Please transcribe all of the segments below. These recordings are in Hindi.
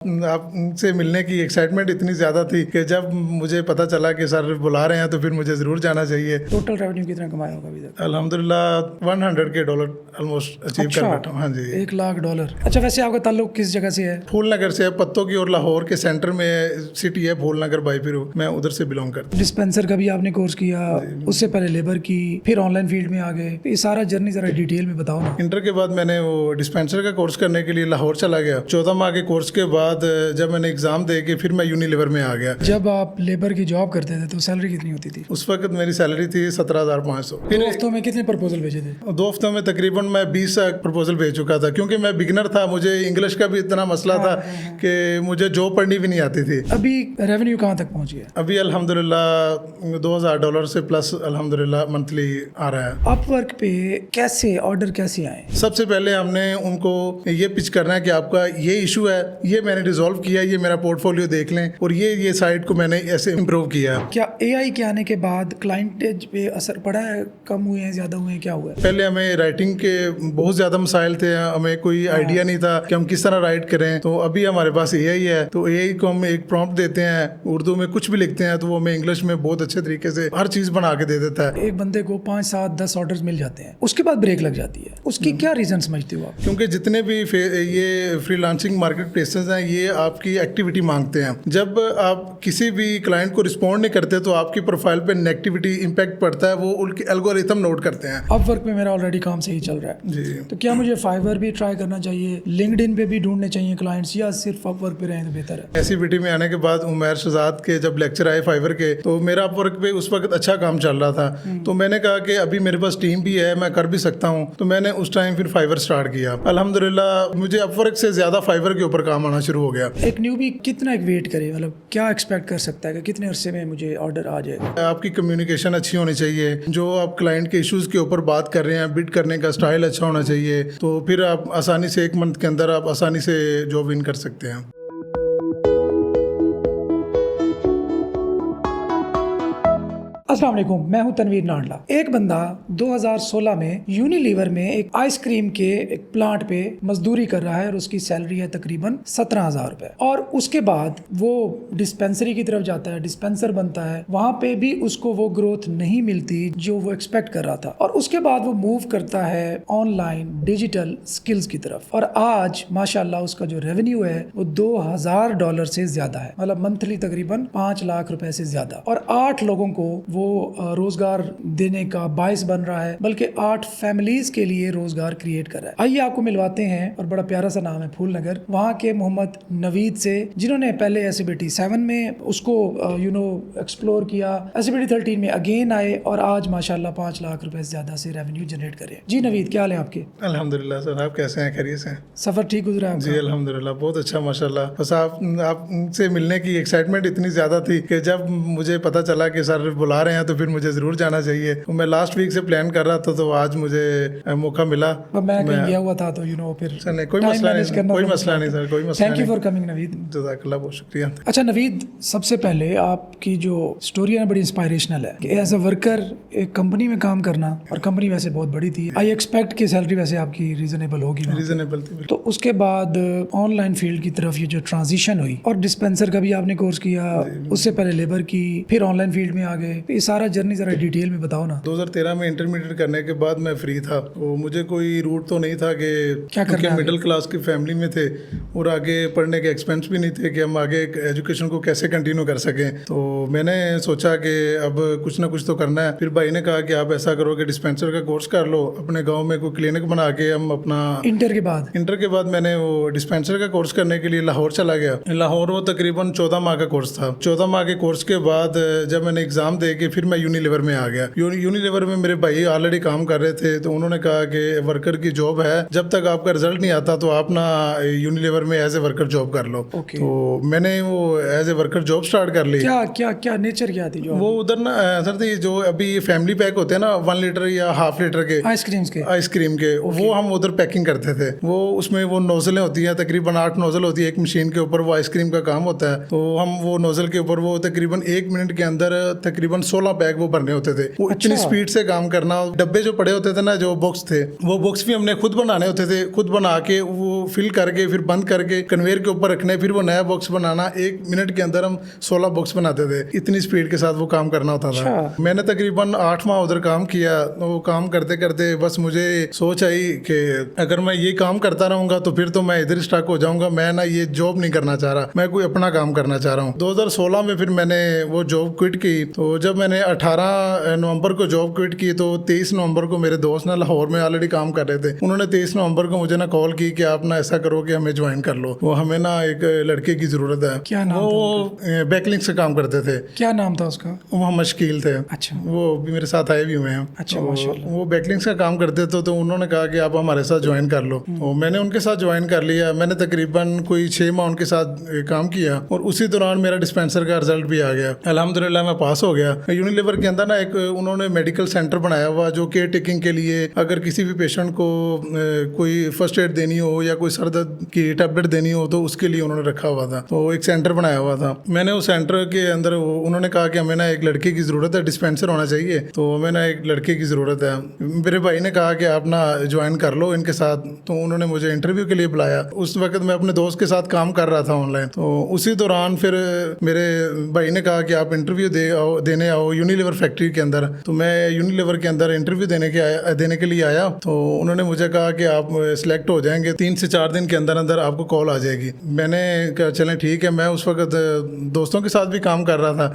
आपसे मिलने की एक्साइटमेंट इतनी ज़्यादा थी कि जब मुझे पता चला कि सर बुला रहे हैं तो फिर मुझे ज़रूर जाना चाहिए। टोटल रेवेन्यू कितना कमाया होगा अभी तक? अल्हम्दुलिल्लाह $100 ऑलमोस्ट अचीव कर बैठा हूँ। हाँ जी, $1,00,000। अच्छा, वैसे आपका ताल्लुक किस जगह से है? फूल नगर से है, पत्तों की और लाहौर के सेंटर में सिटी है फूल नगर बाईपिरू, मैं उधर से बिलोंग करता हूँ। डिस्पेंसर का भी आपने कोर्स किया, उससे पहले लेबर की, फिर ऑनलाइन फील्ड में आ गए, ये सारा जर्नी जरा डिटेल में बताओ ना। इंटर के बाद मैंने वो डिस्पेंसर का कोर्स करने के लिए लाहौर चला गया। 14 माह के कोर्स के बाद जब मैंने एग्जाम दे के फिर मैं यूनिलीवर में आ गया। जब आप लेबर की जॉब करते थे तो सैलरी कितनी होती थी? उस वक्त मेरी सैलरी थी 17,500। दो हफ्तों में कितने प्रपोजल भेजे थे? 2 हफ्तों में तकरीबन मैं 20 प्रपोजल भेज चुका था, क्योंकि मैं बिगनर था, मुझे इंग्लिश का भी इतना मसला था कि मुझे जॉब पढ़नी भी नहीं आती थी। अभी रेवेन्यू कहाँ तक पहुँच गया? अभी अल्हम्दुलिल्लाह $2,000 से प्लस अल्हम्दुलिल्लाह मंथली आ रहा है। अपवर्क पे कैसे ऑर्डर कैसे आए? सबसे पहले हमने उनको ये पिच करना है कि आपका ये इशू है, ये मैंने रिजॉल्व किया, ये मेरा पोर्टफोलियो देख लें, और ये साइट को मैंने ऐसे इम्प्रूव किया। क्या एआई के आने के बाद क्लाइंटेज पे असर पड़ा है? कम हुए हैं, ज़्यादा हुए हैं, क्या हुआ है? पहले हमें राइटिंग के बहुत ज़्यादा मसाइल थे, हमें कोई आइडिया नहीं था कि हम किस तरह राइट करें। तो अभी हमारे पास एआई है, तो एआई को हम एक प्रॉम्प्ट देते हैं, उर्दू में कुछ भी लिखते हैं तो वो हमें इंग्लिश में बहुत अच्छे तरीके से हर चीज़ बना के दे देता है। एक बंदे को 5, 7, 10 ऑर्डर्स मिल जाते हैं, उसके बाद ब्रेक लग जाती है, उसकी क्या रीज़न समझते हो आप? क्योंकि जितने भी ये फ्रीलांसिंग मार्केट प्लेसेस हैं, ये आपकी एक्टिविटी मांगते हैं। जब आप किसी भी क्लाइंट को रिस्पॉन्ड नहीं करते तो आपकी प्रोफाइल पे नेगेटिविटी इम्पैक्ट पड़ता है, वो उनके एल्गोरिथम नोट करते हैं। अपवर्क में मेरा ऑलरेडी काम सही चल रहा है जी, तो क्या मुझे फाइवर भी ट्राई करना चाहिए, लिंक्डइन पे भी ढूंढने चाहिए क्लाइंट्स, या सिर्फ अपवर्क पे रहें तो बेहतर है? एसीबीटी में आने के बाद उमैर शहजाद के जब लेक्चर आए फाइवर के, तो मेरा अपवर्क पे उस वक्त अच्छा काम चल रहा था, तो मैंने कहा कि अभी मेरे पास टीम भी है, मैं कर भी सकता हूँ, तो मैंने उस टाइम फिर फाइवर स्टार्ट किया। अल्हम्दुलिल्लाह मुझे अपवर्क से ज़्यादा फाइवर के ऊपर काम आना शुरू हो गया। एक न्यूबी कितना एक वेट करे, मतलब क्या एक्सपेक्ट कर सकता है कि कितने अरसे में मुझे ऑर्डर आ जाएगा? आपकी कम्युनिकेशन अच्छी होनी चाहिए, जो आप क्लाइंट के इश्यूज के ऊपर बात कर रहे हैं, बिड करने का स्टाइल अच्छा होना चाहिए, तो फिर आप आसानी से 1 मंथ के अंदर आप आसानी से जॉब विन कर सकते हैं। अस्सलाम वालेकुम, मैं हूं तनवीर नाडला। एक बंदा 2016 में यूनिलीवर में एक आइसक्रीम के एक प्लांट पे मजदूरी कर रहा है और उसकी सैलरी है तकरीबन 17,000 रुपए, और उसके बाद वो डिस्पेंसरी की तरफ जाता है, डिस्पेंसर बनता है, वहां पे भी उसको वो ग्रोथ नहीं मिलती जो वो एक्सपेक्ट कर रहा था, और उसके बाद वो मूव करता है ऑनलाइन डिजिटल स्किल्स की तरफ, और आज माशाल्लाह उसका जो रेवेन्यू है वो $2,000 से ज्यादा है, मतलब मंथली तकरीबन 5 लाख रुपए से ज्यादा, और 8 लोगों को वो रोजगार देने का बायस बन रहा है, बल्कि 8 फैमिलीज के लिए रोजगार क्रिएट कर रहा है। आइए आपको मिलवाते हैं, और बड़ा प्यारा सा नाम है फूल नगर, वहाँ के मोहम्मद नवीद से, जिन्होंने पहले एसबीटी 7 में उसको एक्सप्लोर किया, एसबीटी 13 में अगेन आए, और आज माशाल्लाह 5 लाख रुपए से ज्यादा से रेवेन्यू जनरेट करे। जी नवीद, क्या हाल है आपके? अल्हम्दुलिल्लाह सर, आप कैसे हैं? खैरियत से? सफर ठीक गुजरा है आपका? जी अल्हम्दुलिल्लाह, बहुत अच्छा माशाल्लाह। बस आपसे मिलने की एक्साइटमेंट इतनी ज़्यादा थी कि जब मुझे पता चला कि सर बुला रहे हैं तो फिर मुझे ज़रूर जाना चाहिए। तो मैं लास्ट वीक से प्लान कर रहा था, तो आज मुझे मौका मिला। मैं कहीं गया हुआ था तो फिर नहीं, कोई मसला नहीं, कोई मसला नहीं सर, कोई मसला नहीं। Thank you for coming Naveed. जज़ाकल्लाह, बहुत शुक्रिया। अच्छा नवीद, सबसे पहले आपकी जो स्टोरी है बड़ी इंस्पायरेशनल है कि एज अ वर्कर एक कंपनी में काम करना, और कंपनी वैसे बहुत बड़ी थी, आई एक्सपेक्ट कि सैलरी वैसे आपकी रीजनेबल होगी, रीजनेबल थी। तो उसके बाद ऑनलाइन फील्ड की तरफ ये जो ट्रांजिशन हुई, और डिस्पेंसर का भी आपने कोर्स किया, उससे पहले लेबर की, फिर ऑनलाइन फील्ड में आ गए, ये सारा जर्नी जरा डिटेल में बताओ ना। 2013 में इंटरमीडिएट करने के बाद मैं फ्री था, तो मुझे कोई रूट तो नहीं था कि क्या करना, मिडिल क्लास की फैमिली में थे और आगे पढ़ने के एक्सपेंस भी नहीं थे कि हम आगे एजुकेशन को कैसे कंटिन्यू कर सकें। तो मैंने सोचा कि अब कुछ ना कुछ तो करना है। फिर भाई ने कहा कि आप ऐसा करो कि डिस्पेंसर का कोर्स कर लो, अपने गाँव में कोई क्लिनिक बना के हम अपना। इंटर के बाद मैंने वो डिस्पेंसर का कोर्स करने के लिए लाहौर चला गया। लाहौर वो तकरीबन 14 माह का कोर्स था। 14 माह के कोर्स के बाद जब मैंने एग्जाम दे के फिर मैं यूनिलीवर में आ गया। यूनिलीवर में मेरे भाई ऑलरेडी काम कर रहे थे, तो उन्होंने कहा कि वर्कर की जॉब है, जब तक आपका रिजल्ट नहीं आता तो आप ना यूनिलीवर में एज ए वर्कर जॉब कर लो। तो मैंने वो as a worker job start कर ली। क्या नेचर क्या थी? वो उधर ना सर थी, जो अभी फैमिली पैक होते हैं ना 1 लीटर या हाफ लीटर के आइसक्रीम के, वो हम उधर पैकिंग करते थे। वो उसमें वो नोजलें होती हैं, तकरीबन 8 नोजल होती है एक मशीन के ऊपर, वो आइसक्रीम का काम होता है। तो हम वो नोजल के ऊपर वो तकरीबन 1 मिनट के अंदर तकरीबन 100 16 बैग वो भरने होते थे। वो इतनी स्पीड से काम करना, डब्बे जो पड़े होते थे ना, जो बॉक्स थे, वो बॉक्स भी हमने खुद बनाने होते थे, खुद बना के वो फिल करके फिर बंद करके कन्वेयर के ऊपर रखने, फिर वो नया बॉक्स बनाना। 1 मिनट के अंदर हम 16 बॉक्स बनाते थे, इतनी स्पीड के साथ वो काम करना होता था। मैंने तकरीबन 8 माह उधर काम किया। वो काम करते करते बस मुझे सोच आई कि अगर मैं ये काम करता रहूंगा तो फिर तो मैं इधर स्टक हो जाऊंगा। मैं ना ये जॉब नहीं करना चाह रहा, मैं कोई अपना काम करना चाह रहा हूँ। 2016 में फिर मैंने वो जॉब क्विट की। तो जब मैंने 18 नवंबर को जॉब क्विट की तो 23 नवंबर को मेरे दोस्त ना लाहौर में ऑलरेडी काम कर रहे थे, उन्होंने 23 नवंबर को मुझे ना कॉल की कि आप ना ऐसा करो कि हमें ज्वाइन कर लो, वो हमें ना एक लड़के की जरूरत है। क्या नाम वो बैकलिंक से काम करते थे। क्या नाम था उसका? मोहम्मद शकील थे। अच्छा, वो भी मेरे साथ आए भी हुए हैं। अच्छा, माशाल्लाह। वो बैकलिंक्स का काम करते थे, तो उन्होंने कहा कि आप हमारे साथ ज्वाइन कर लो। तो मैंने उनके साथ ज्वाइन कर लिया। मैंने तकरीबन कोई 6 माह उनके साथ काम किया और उसी दौरान मेरा डिस्पेंसर का रिजल्ट भी आ गया। अल्हम्दुलिल्लाह मैं पास हो गया। यूनिलीवर के अंदर ना एक उन्होंने मेडिकल सेंटर बनाया हुआ जो केयर टेकिंग के लिए, अगर किसी भी पेशेंट को कोई फर्स्ट एड देनी हो या कोई सर दर्द की टैबलेट देनी हो तो उसके लिए उन्होंने रखा हुआ था। तो एक सेंटर बनाया हुआ था। मैंने उस सेंटर के अंदर उन्होंने कहा कि हमें ना एक लड़के की ज़रूरत है, डिस्पेंसर होना चाहिए, तो हमें ना एक लड़के की ज़रूरत है। मेरे भाई ने कहा कि आप ना ज्वाइन कर लो इनके साथ। तो उन्होंने मुझे इंटरव्यू के लिए बुलाया। उस वक्त मैं अपने दोस्त के साथ काम कर रहा था ऑनलाइन। तो उसी दौरान फिर मेरे भाई ने कहा कि आप इंटरव्यू देने आओ यूनिलीवर फैक्ट्री के अंदर। तो मैं यूनिलीवर के अंदर इंटरव्यू देने के लिए आया। तो उन्होंने मुझे कहा कि आप सिलेक्ट हो जाएंगे, 3 से 4 दिन के अंदर अंदर आपको कॉल आ जाएगी। मैंने कहा चलें ठीक है। मैं उस वक्त दोस्तों के साथ भी काम कर रहा था।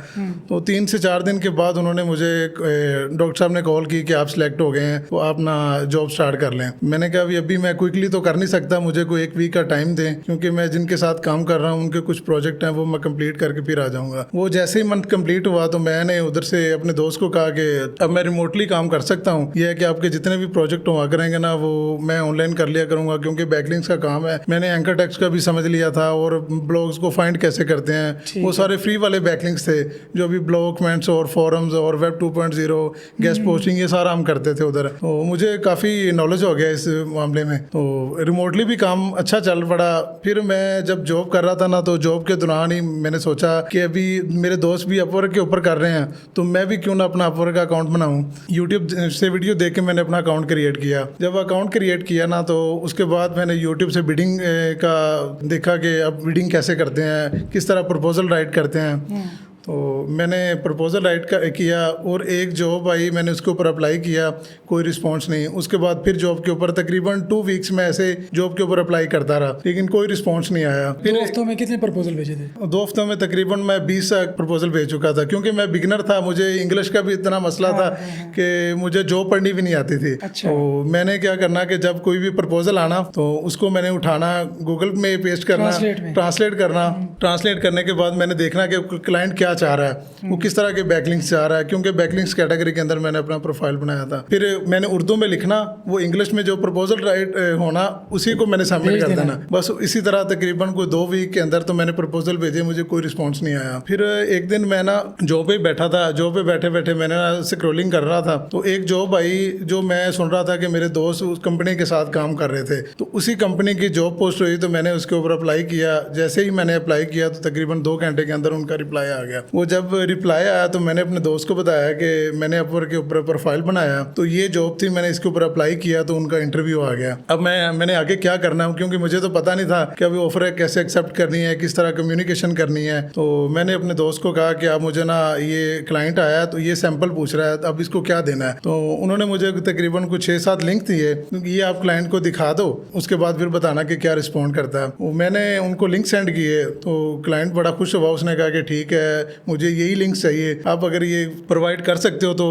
तो 3 से 4 दिन के बाद उन्होंने मुझे डॉक्टर साहब ने कॉल की कि आप सिलेक्ट हो गए हैं, तो आप ना जॉब स्टार्ट कर लें। मैंने कहा अभी मैं क्विकली तो कर नहीं सकता, मुझे कोई 1 वीक का टाइम दें, क्योंकि मैं जिनके साथ काम कर रहा हूँ उनके कुछ प्रोजेक्ट हैं वो मैं कंप्लीट करके फिर आ जाऊँगा। वो जैसे ही मंथ कंप्लीट हुआ तो मैंने उधर से अपने दोस्त को कहा कि अब मैं रिमोटली काम कर सकता हूँ, यह है कि आपके जितने भी प्रोजेक्ट हुआ करेंगे ना वो मैं ऑनलाइन कर लिया करूँगा, क्योंकि बैकलिंक्स का काम है। मैंने एंकर टेक्स्ट का भी समझ लिया था और ब्लॉग्स को फाइंड कैसे करते हैं, वो सारे फ्री वाले बैकलिंक्स थे जो अभी ब्लॉग कमेंट्स और फॉरम्स और वेब 2.0 गेस्ट पोस्टिंग ये सारा हम करते थे उधर। तो मुझे काफ़ी नॉलेज हो गया इस मामले में। तो रिमोटली भी काम अच्छा चल पड़ा। फिर मैं जब जॉब कर रहा था ना, तो जॉब के दौरान ही मैंने सोचा कि अभी मेरे दोस्त भी अपवर्क के ऊपर कर रहे हैं, तो मैं भी क्यों ना अपना अपवर्क का अकाउंट बनाऊं। यूट्यूब से वीडियो देख के मैंने अपना अकाउंट क्रिएट किया। जब अकाउंट क्रिएट किया ना, तो उसके बाद मैंने यूट्यूब से बिडिंग का देखा कि अब बिडिंग कैसे करते हैं, किस तरह प्रपोजल राइट करते हैं। तो मैंने प्रपोजल राइट किया और एक जॉब आई, मैंने उसके ऊपर अप्लाई किया, कोई रिस्पांस नहीं। उसके बाद फिर जॉब के ऊपर तकरीबन 2 वीक्स में ऐसे जॉब के ऊपर अप्लाई करता रहा, लेकिन कोई रिस्पांस नहीं आया। फिर 2 हफ्तों में कितने प्रपोजल भेजे थे? 2 हफ्तों में तकरीबन मैं 20 प्रपोजल भेज चुका था, क्योंकि मैं बिगनर था, मुझे इंग्लिश का भी इतना मसला था कि मुझे जॉब पढ़नी भी नहीं आती थी। अच्छा। तो मैंने क्या करना कि जब कोई भी प्रपोजल आना तो उसको मैंने उठाना, गूगल में पेस्ट करना, ट्रांसलेट करना। ट्रांसलेट करने के बाद मैंने देखना कि क्लाइंट क्या चाह रहा है, वो किस तरह के बैकलिंक्स चाह रहा है, क्योंकि बैकलिंक्स कैटेगरी के अंदर मैंने अपना प्रोफाइल बनाया था। फिर मैंने उर्दू में लिखना, वो इंग्लिश में जो प्रपोजल राइट होना उसी को मैंने सबमिट कर देना। बस इसी तरह तकरीबन कोई 2 वीक के अंदर तो मैंने प्रपोजल भेजे, मुझे कोई रिस्पॉन्स नहीं आया। फिर एक दिन मैं ना जॉब पे बैठा था, जॉब पे बैठे बैठे मैंने ना स्क्रॉलिंग कर रहा था, तो एक जॉब आई जो मैं सुन रहा था कि मेरे दोस्त उस कंपनी के साथ काम कर रहे थे। तो उसी कंपनी की जॉब पोस्ट हुई, तो मैंने उसके ऊपर अप्लाई किया। जैसे ही मैंने अप्लाई किया तो तकरीबन 2 घंटे के अंदर उनका रिप्लाई आ गया। वो जब रिप्लाई आया तो मैंने अपने दोस्त को बताया कि मैंने अपवर्क के ऊपर प्रोफाइल बनाया, तो ये जॉब थी, मैंने इसके ऊपर अप्लाई किया, तो उनका इंटरव्यू आ गया। अब मैंने आगे क्या करना है, क्योंकि मुझे तो पता नहीं था कि अभी ऑफर कैसे एक्सेप्ट करनी है, किस तरह कम्युनिकेशन करनी है। तो मैंने अपने दोस्त को कहा कि आप मुझे ना ये क्लाइंट आया तो ये सैंपल पूछ रहा है, अब इसको क्या देना है। तो उन्होंने मुझे तकरीबन कुछ 6-7 लिंक दिए, ये आप क्लाइंट को दिखा दो, उसके बाद फिर बताना कि क्या रिस्पॉन्ड करता है। मैंने उनको लिंक सेंड किए तो क्लाइंट बड़ा खुश हुआ, उसने कहा कि ठीक है मुझे यही लिंक चाहिए, आप अगर ये प्रोवाइड कर सकते हो तो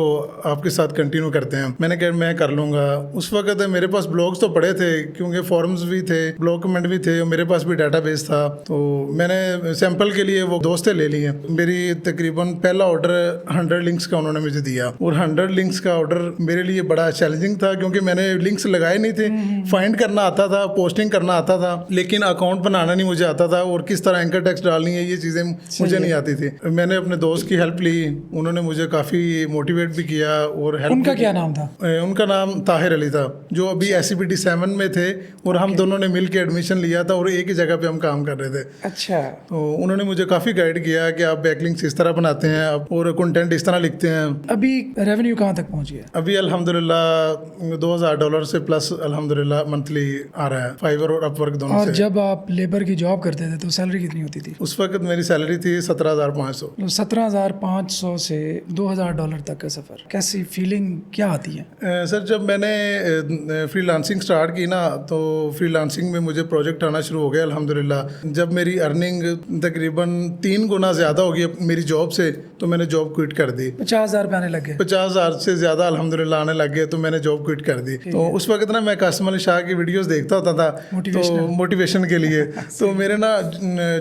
आपके साथ कंटिन्यू करते हैं। मैंने कहा मैं कर लूँगा। उस वक्त मेरे पास ब्लॉग्स तो पड़े थे, क्योंकि फॉरम्स भी थे, ब्लॉग कमेंट भी थे, और मेरे पास भी डाटाबेस था। तो मैंने सैंपल के लिए वो दोस्तें ले लिए। मेरी तकरीबन पहला ऑर्डर 100 लिंक्स का उन्होंने मुझे दिया, और 100 लिंक्स का ऑर्डर मेरे लिए बड़ा चैलेंजिंग था, क्योंकि मैंने लिंक्स लगाए नहीं थे। फाइंड करना आता था, पोस्टिंग करना आता था, लेकिन अकाउंट बनाना नहीं मुझे आता था, और किस तरह बैंकर टैक्स डालनी है, ये चीज़ें मुझे नहीं आती थी। मैंने अपने दोस्त की हेल्प ली, उन्होंने मुझे काफ़ी मोटिवेट भी किया और हेल्प। उनका क्या नाम था? उनका नाम ताहिर अली था, जो अभी SCPT 7 में थे और हम दोनों ने मिल के एडमिशन लिया था और एक ही जगह पे हम काम कर रहे थे। अच्छा। तो उन्होंने मुझे काफ़ी गाइड किया कि आप बैकलिंक्स इस तरह बनाते हैं आप और कंटेंट इस तरह लिखते हैं। अभी रेवेन्यू कहाँ तक पहुंची है? अभी अल्हम्दुलिल्लाह $2000 से प्लस अल्हम्दुलिल्लाह मंथली आ रहा है, फाइवर और अपवर्क दोनों और से। जब आप लेबर की जॉब करते थे तो सैलरी कितनी होती थी? उस वक्त मेरी सैलरी थी 17,500। तो 17,500 से $2,000 तक का सफ़र, कैसी फीलिंग क्या आती है? सर जब मैंने फ्रीलांसिंग स्टार्ट की ना तो फ्रीलांसिंग में मुझे प्रोजेक्ट आना शुरू हो गया अल्हम्दुलिल्लाह। जब मेरी अर्निंग तकरीबन 3 गुना ज़्यादा हो गई मेरी जॉब से, तो मैंने जॉब क्विट कर दी। 50,000 रुपये आने लगे? 50,000 से ज़्यादा अल्हम्दुलिल्लाह आने लग गए, तो मैंने जॉब क्विट कर दी। तो उस वक्त ना मैं कासिम अली शाह की वीडियोस देखता होता था, तो मोटिवेशन के लिए। तो मेरे ना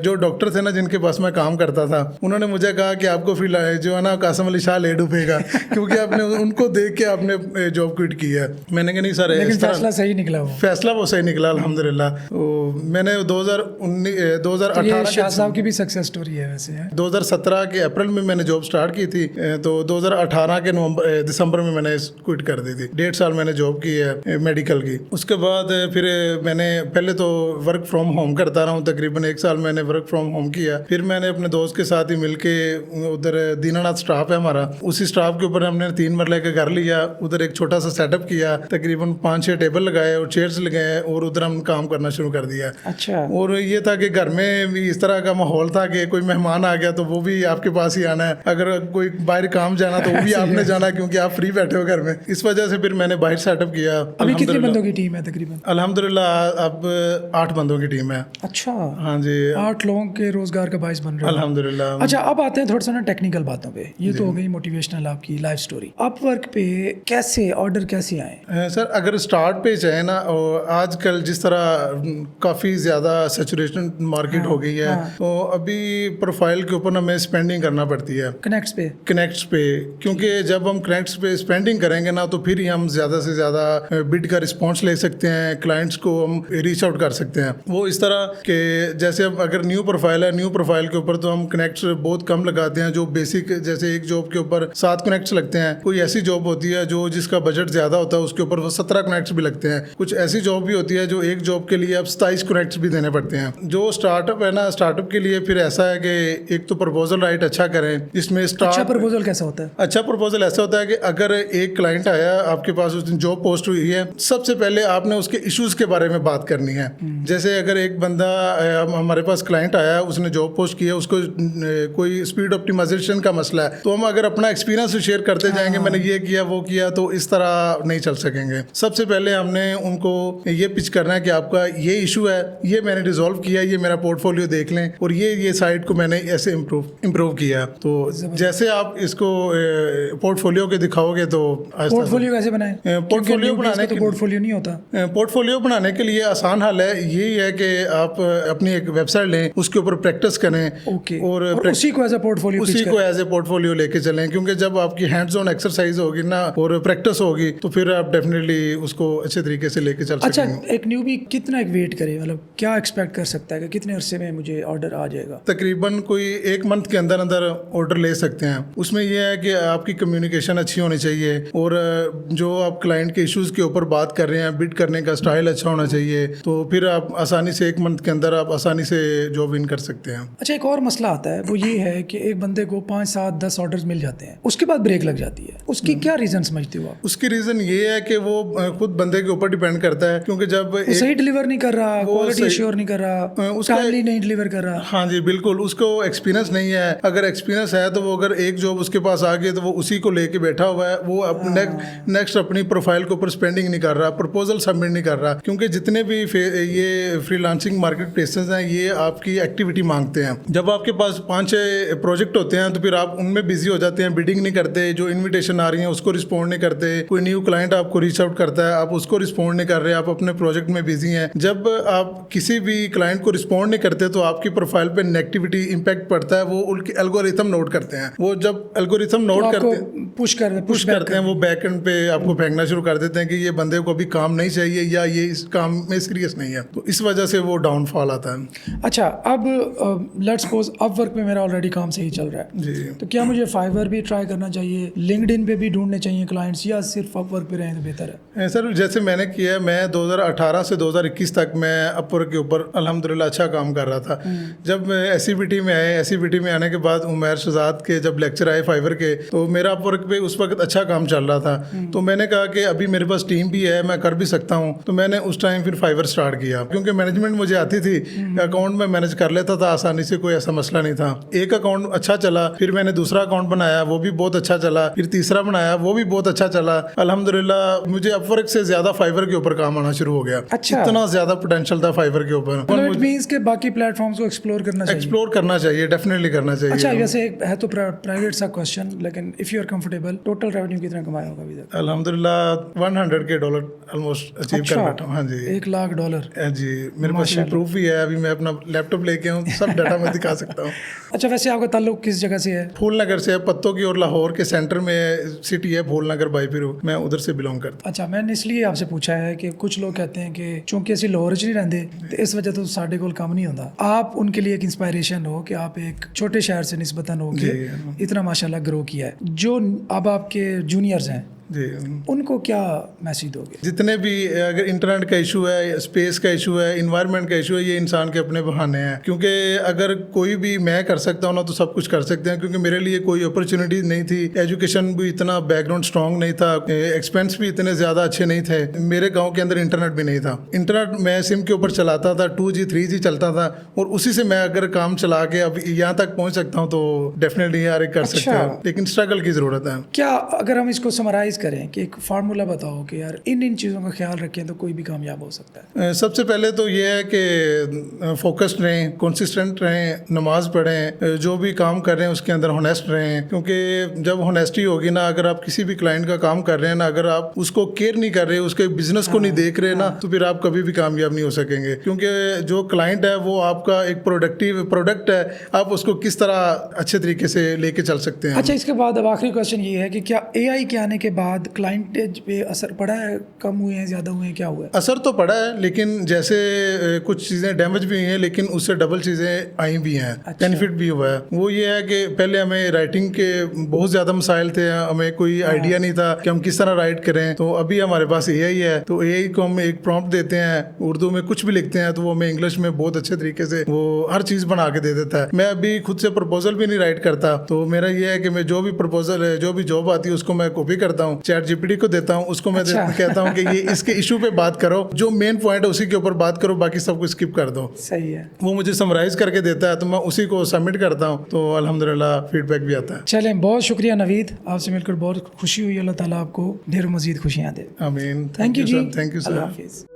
जो डॉक्टर थे ना जिनके पास मैं काम करता था, उन्होंने मुझे कहा कि आपको फिर जो है ना कासिम अली शाह ले डूबेगा क्योंकि आपने उनको देख के आपने जॉब क्विट की है। मैंने कहा नहीं सर, लेकिन फैसला सही निकला वो? फैसला वो सही निकला अल्हम्दुलिल्लाह। तो मैंने 2018 शाह साहब की भी सक्सेस स्टोरी है वैसे है। 2017 के अप्रैल में मैंने जॉब स्टार्ट की थी, तो 2018 के दिसंबर में मैंने क्विट कर दी थी। 1.5 साल मैंने जॉब की है मेडिकल की। उसके बाद फिर मैंने पहले तो वर्क फ्रॉम होम करता रहा हूँ, तकरीबन 1 साल मैंने वर्क फ्रॉम होम किया। फिर मैंने अपने दोस्त के साथ ही मिलके उधर दीनानाथ स्टाफ है हमारा, उसी स्टाफ के ऊपर हमने 3 मरले का घर लिया, उधर एक छोटा सा सेटअप किया, तकरीबन 5-6 टेबल लगाए और चेयर्स लगाए और उधर हम काम करना शुरू कर दिया। अच्छा। और ये था कि घर में भी इस तरह का माहौल था कि कोई मेहमान आ गया तो वो भी आपके पास ही आना है, अगर कोई बाहर काम जाना तो वो भी आपने जाना क्योंकि आप फ्री बैठे हो घर में। इस वजह से फिर मैंने बाहर सेटअप किया। अभी कितने बंदों की टीम है तकरीबन? अल्हम्दुलिल्लाह अब 8 बंदों की टीम है। अच्छा। हाँ जी, 8 लोगों के रोजगार का बाइस बन रहा है अल्हम्दुलिल्लाह। अच्छा, अब आते हैं थोड़ा सा ना टेक्निकल बातों पे। ये तो हो गई मोटिवेशनल आपकी लाइफ स्टोरी। अपवर्क पे कैसे ऑर्डर कैसे आए? सर अगर स्टार्ट पे चाहे ना, और आजकल जिस तरह काफ़ी ज़्यादा सैचुरेशन मार्केट हो गई है, तो अभी प्रोफाइल के ऊपर ना हमें स्पेंडिंग करना पड़ती है कनेक्ट्स पे, क्योंकि जब हम कनेक्ट्स पे स्पेंडिंग करेंगे ना तो फिर ही हम ज़्यादा से ज़्यादा बिड का रिस्पॉन्स ले सकते हैं, क्लाइंट्स को हम रीच आउट कर सकते हैं। वो इस तरह के जैसे अब अगर न्यू प्रोफाइल है, न्यू प्रोफाइल के ऊपर तो हम कनेक्ट्स बहुत कम लगाते हैं, जो बेसिक जैसे एक जॉब के ऊपर 7 कनेक्ट्स लगते हैं। कोई ऐसी जॉब होती है जो जिसका बजट ज़्यादा होता है उसके ऊपर वो 17 कनेक्ट्स भी लगते हैं। कुछ ऐसी जॉब भी होती है जो एक जॉब के लिए अब 27 कनेक्ट्स भी देने पड़ते हैं। जो स्टार्टअप है ना, स्टार्टअप के लिए फिर ऐसा है कि एक तो प्रपोजल राइट अच्छा करें, जिसमें अच्छा प्रपोजल कैसा होता है? अच्छा प्रपोजल ऐसा होता है कि अगर एक क्लाइंट आया आपके पास, उस दिन जॉब पोस्ट हुई है, सबसे पहले आपने उसके इश्यूज के बारे में बात करनी है। जैसे अगर एक बंदा हमारे पास क्लाइंट आया, उसने जॉब पोस्ट किया, उसको कोई स्पीड ऑप्टिमाइजेशन का मसला है, तो हम अगर अपना एक्सपीरियंस शेयर करते जाएंगे, मैंने ये किया वो किया, तो इस तरह नहीं चल सकेंगे। सबसे पहले हमने उनको ये पिच करना है कि आपका ये इशू है, ये मैंने रिजॉल्व किया, ये मेरा पोर्टफोलियो देख लें, और ये साइट को मैंने ऐसे इम्प्रूव किया। तो जैसे आप इसको पोर्टफोलियो के दिखाओगे तो पोर्टफोलियो कैसे बनाएं? पोर्टफोलियो बनाने तो पोर्टफोलियो नहीं होता। पोर्टफोलियो बनाने के लिए आसान हल है, यही है कि आप अपनी एक वेबसाइट लें, उसके ऊपर प्रैक्टिस करें और उसी को एज ए पोर्टफोलियो लेके चलें, क्योंकि जब आपकी हैंड्स ऑन एक्सरसाइज होगी ना और प्रैक्टिस होगी तो फिर आप डेफिनेटली उसको अच्छे तरीके से लेके चल सकते हैं। अच्छा, एक न्यूबी कितना एक वेट करे, मतलब क्या एक्सपेक्ट कर सकता है कि कितने अरसे में मुझे ऑर्डर आ जाएगा? तकरीबन कोई 1 मंथ के अंदर अंदर ऑर्डर ले सकते हैं। उसमें यह है कि आपकी कम्युनिकेशन अच्छी होनी चाहिए और जो आप क्लाइंट के इश्यूज के ऊपर बात कर रहे हैं, बिड करने का स्टाइल अच्छा होना चाहिए, तो फिर आप आसानी से 1 मंथ के अंदर आप आसानी से जॉब विन कर सकते हैं। अच्छा, एक और मसला आता है, वो ये है कि एक बंदे को 5, 7, 10 ऑर्डर्स मिल जाते हैं, उसके बाद ब्रेक लग जाती है। उसकी क्या रीजन समझते हो आप? उसकी रीजन ये है कि वो खुद बंदे के ऊपर डिपेंड करता है, क्योंकि जब सही डिलीवर नहीं कर रहा, क्वालिटी श्योर नहीं कर रहा, टाइमली नहीं डिलीवर कर रहा। हाँ जी बिल्कुल, उसको एक्सपीरियंस नहीं है। अगर एक्सपीरियंस है तो वो अगर एक जॉब उसके पास आ गई तो वो उसी को लेके बैठा हुआ है, वो नेक्स्ट अपनी प्रोफाइल के ऊपर स्पेंडिंग नहीं कर रहा, प्रपोजल सबमिट नहीं कर रहा, क्योंकि जितने भी ये फ्रीलांसिंग मार्केट प्लेसेस हैं ये आपकी एक्टिविटी मांगते हैं। जब आपके पास 5-6 प्रोजेक्ट होते हैं तो फिर आप उनमें बिजी हो जाते हैं, बिडिंग नहीं करते, जो इन्विटेशन आ रही है उसको रिस्पॉन्ड नहीं करते, कोई न्यू क्लाइंट आपको रीच आउट करता है, आप उसको रिस्पॉन्ड नहीं कर रहे, आप अपने प्रोजेक्ट में बिजी हैं। जब आप किसी भी क्लाइंट को रिस्पॉन्ड नहीं करते तो आपकी प्रोफाइल पे नेगेटिविटी इंपैक्ट पड़ता है, वो उनके एल्गोरिथम नोट करते हैं। वो जब एल्गोरिथम नोट करते हैं, पुश करते हैं, वो बैक एंड पे आपको फेंकना शुरू कर देते हैं कि ये बंदे को अभी काम नहीं चाहिए या ये इस काम में सीरियस नहीं है, तो इस वजह से वो डाउनफॉल आता है। अच्छा, अब लेट्स सपोज अपवर्क पे मेरा ऑलरेडी काम सही चल रहा है, जी तो क्या मुझे फाइवर भी ट्राई करना चाहिए, लिंक्डइन पे भी ढूंढने चाहिए क्लाइंट्स, या सिर्फ अपवर्क पे रहें तो बेहतर है? सर जैसे मैंने किया, मैं 2018 से 2021 तक मैं अपवर्क के ऊपर अल्हम्दुलिल्लाह अच्छा काम कर रहा था। जब SCBT में आए, SCBT में आने के बाद उमैर शहजाद के जब लेक्चर आए फाइवर के, तो मेरा अपवर्क पे उस वक्त अच्छा काम चल रहा था। तो मैंने कहा कि अभी मेरे पास टीम भी है, मैं कर भी सकता हूँ। तो मैंने उस टाइम फिर फाइवर स्टार्ट किया, क्योंकि मैनेजमेंट मुझे आती थी, अकाउंट में मैनेज कर लेता था आसानी से, कोई ऐसा मसला नहीं था। एक अकाउंट अच्छा चला, फिर मैंने दूसरा अकाउंट बनाया, वो भी बहुत अच्छा चला, फिर तीसरा बनाया, वो भी बहुत अच्छा चला। अल्हम्दुलिल्लाह मुझे अपवर्क से ज्यादा फाइवर के ऊपर काम आना शुरू हो गया। अच्छा। इतना ज्यादा पोटेंशियल था फाइवर के ऊपर। मतलब इट मींस के बाकी प्लेटफॉर्म्स को एक्सप्लोर करना चाहिए। एक्सप्लोर करना चाहिए, डेफिनेटली करना चाहिए। अच्छा, वैसे एक है तो प्राइवेट सा क्वेश्चन, लेकिन if you are comfortable, total revenue कितना कमाया होगा अभी तक? अल्हम्दुलिल्लाह $100K ऑलमोस्ट अचीव अच्छा, कर बैठा हूँ। हाँ जी, $1,00,000। जी मेरे पास प्रूफ भी है, अभी मैं अपना लैपटॉप लेके हूँ, सब डाटा मैं दिखा सकता हूँ। अच्छा, वैसे आपका ताल्लुक किस जगह से है? फूल नगर से है, पत्तों की और लाहौर के सेंटर में सिटी है फूल नगर बाईपिरू, मैं उधर से बिलोंग करता अच्छा, मैंने इसलिए आपसे पूछा है कि कुछ लोग कहते हैं कि चूंकि ਅਸੀਂ ਲਾਹੌਰ 'ਚ नहीं रहते, तो इस वजह तो ਸਾਡੇ ਕੋਲ ਕੰਮ नहीं होता। आप उनके लिए एक इंस्पायरेशन हो कि आप एक छोटे शहर से निस्बतन हो के इतना माशाल्लाह ग्रो किया है। जो अब आपके जूनियर्स हैं, जी, उनको क्या मैसेज दोगे? जितने भी अगर इंटरनेट का इशू है, स्पेस का इशू है, इन्वायरमेंट का इशू है, ये इंसान के अपने बहाने हैं। क्योंकि अगर कोई भी मैं कर सकता हूँ ना, तो सब कुछ कर सकते हैं। क्योंकि मेरे लिए कोई अपॉर्चुनिटी नहीं थी, एजुकेशन भी इतना बैकग्राउंड स्ट्रांग नहीं था, एक्सपेंस भी इतने ज़्यादा अच्छे नहीं थे। मेरे गाँव के अंदर इंटरनेट भी नहीं था। इंटरनेट मैं सिम के ऊपर चलाता था, 2G 3G चलता था, और उसी से मैं अगर काम चला के अब यहाँ तक पहुँच सकता हूँ, तो डेफिनेटली यार कर सकते हैं, लेकिन स्ट्रगल की ज़रूरत है। क्या अगर हम इसको समराइज करें कि एक फार्मूला बताओ कि यार इन चीज़ों का ख्याल रखें तो कोई भी कामयाब हो सकता है? सबसे पहले तो ये है कि फोकस्ड रहें, कंसिस्टेंट रहें, नमाज पढ़ें, जो भी काम कर रहे हैं उसके अंदर होनेस्ट रहें। क्योंकि जब होनेस्टी होगी ना, अगर आप किसी भी क्लाइंट का काम कर रहे हैं ना, अगर आप उसको केयर नहीं कर रहे, उसके बिजनेस को नहीं देख रहे ना, तो फिर आप कभी भी कामयाब नहीं हो सकेंगे। क्योंकि जो क्लाइंट है वो आपका एक प्रोडक्टिव प्रोडक्ट है, आप उसको किस तरह अच्छे तरीके से लेके चल सकते हैं। अच्छा, इसके बाद अब आखिरी क्वेश्चन ये है कि क्या AI के आने के बाद क्लाइंटेज पे असर पड़ा है? कम हुए हैं, ज़्यादा हुए हैं, क्या हुआ है? असर तो पड़ा है, लेकिन जैसे कुछ चीज़ें डैमेज भी हुई हैं, लेकिन उससे डबल चीज़ें आई भी हैं। अच्छा। बेनिफिट भी हुआ है। वो ये है कि पहले हमें राइटिंग के बहुत ज़्यादा मसाइल थे, हमें कोई आइडिया नहीं था कि हम किस तरह राइट करें। तो अभी हमारे पास AI है, तो AI को हम एक प्रॉम्प्ट देते हैं, उर्दू में कुछ भी लिखते हैं, तो वो हमें इंग्लिश में बहुत अच्छे तरीके से वो हर चीज़ बना के दे देता है। मैं अभी खुद से प्रपोजल भी नहीं राइट करता, तो मेरा ये है कि मैं जो भी प्रपोजल है, जो भी जॉब आती है, उसको मैं कॉपी करता हूँ, ChatGPT को देता हूँ, उसको मैं कहता हूँ कि ये इसके इशू पे बात करो, जो मेन पॉइंट है उसी के ऊपर बात करो, बाकी सब कुछ स्किप कर दो। सही है। वो मुझे समराइज करके देता है, तो मैं उसी को सबमिट करता हूँ, तो अल्हम्दुलिल्लाह फीडबैक भी आता है। चलें, बहुत शुक्रिया नवीद, आपसे मिलकर बहुत खुशी हुई। अल्लाह ताला आपको ढेर मजीद खुशियाँ दे। आमीन। Thank you ji, thank you sir. Allah हाफिज़।